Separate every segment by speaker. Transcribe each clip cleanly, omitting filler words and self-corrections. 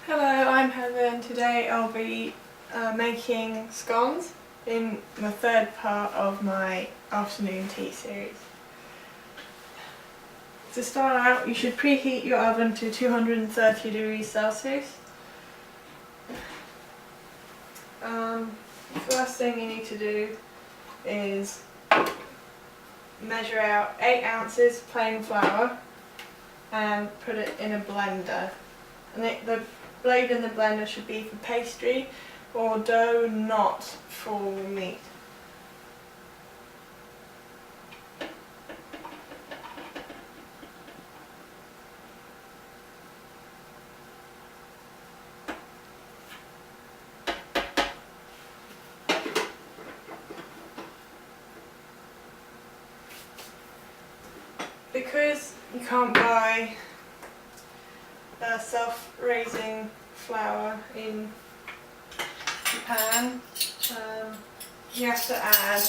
Speaker 1: Hello, I'm Heather and today I'll be making scones in the third part of my afternoon tea series. To start out, you should preheat your oven to 230 degrees Celsius. First thing you need to do is measure out 8 ounces plain flour and put it in a blender. And the blade in the blender should be for pastry or dough, not for meat. Because you can't buy self-raising flour in Japan, you have to add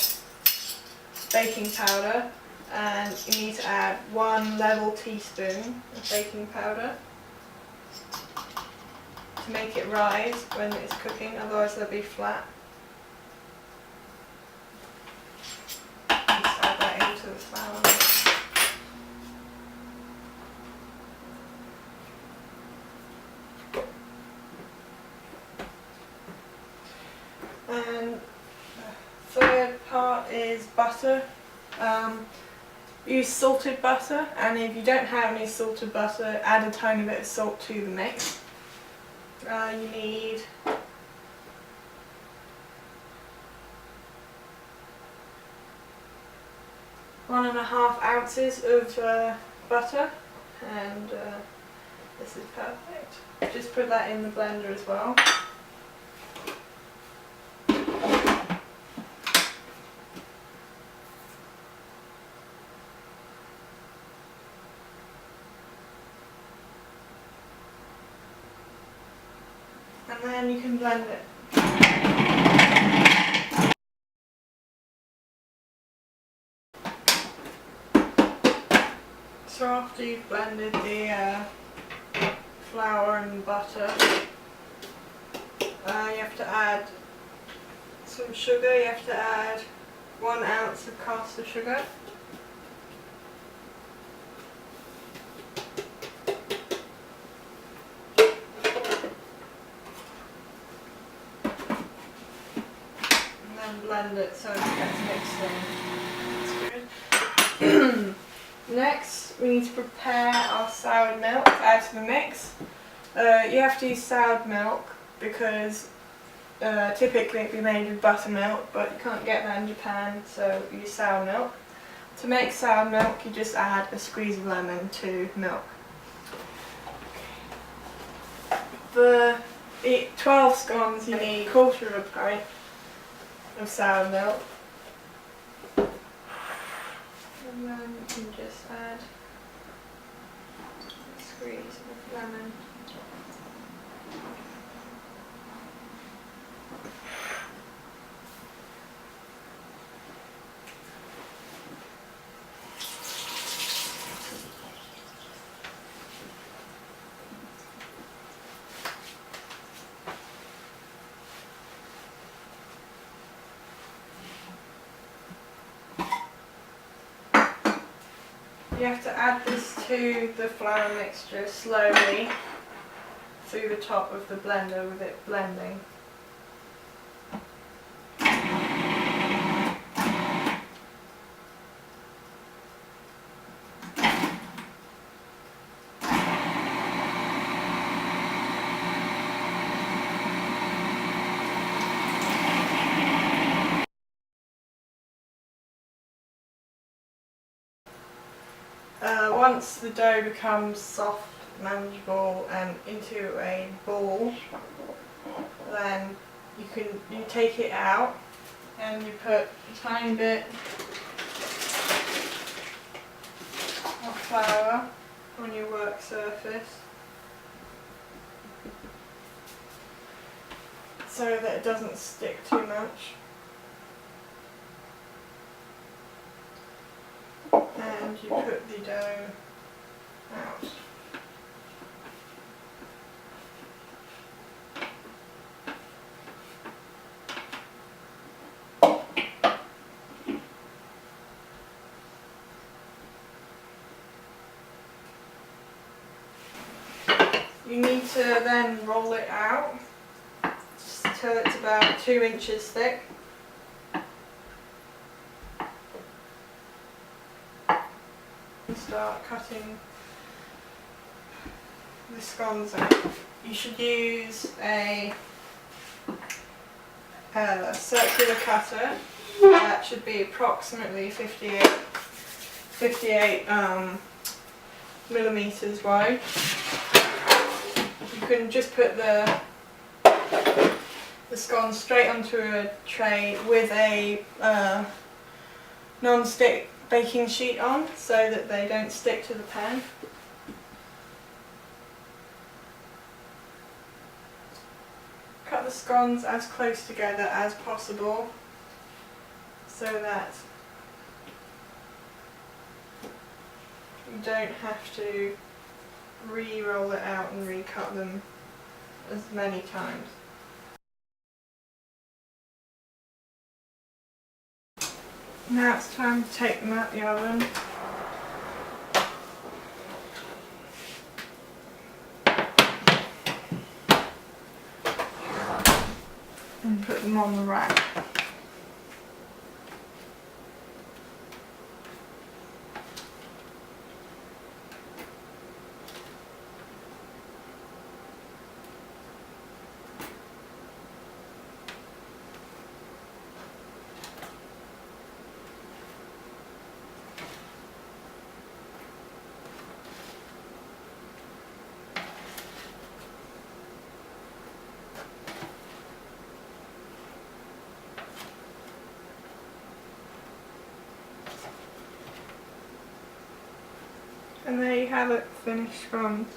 Speaker 1: baking powder, and you need to add 1 level teaspoon of baking powder to make it rise when it's cooking, otherwise they'll be flat. Just add that into the flour. And the third part is butter. Use salted butter, and if you don't have any salted butter, add a tiny bit of salt to the mix. You need 1.5 ounces of butter, and this is perfect. Just put that in the blender as well. And then you can blend it. So after you've blended the flour and butter, you have to add some sugar. You have to add 1 ounce of caster sugar. And blend it so it gets mixed in. That's good. Next, we need to prepare our soured milk to add to the mix. You have to use soured milk because typically it'd be made with buttermilk, but you can't get that in Japan, so use sour milk. To make sour milk, you just add a squeeze of lemon to milk. For 12 scones, you need 1/4 of a pint of sour milk, and then you can just add a squeeze of lemon. You have to add this to the flour mixture slowly through the top of the blender with it blending. Once the dough becomes soft, manageable and into a ball, then you take it out and you put a tiny bit of flour on your work surface so that it doesn't stick too much. And you put the dough out. You need to then roll it out just till it's about 2 inches thick. And start cutting the scones out. You should use a circular cutter that should be approximately 58 millimeters wide. You can just put the scones straight onto a tray with a non-stick baking sheet on so that they don't stick to the pan. Cut the scones as close together as possible so that you don't have to re-roll it out and recut them as many times. Now it's time to take them out the oven. And put them on the rack. And there you have it, finished scones.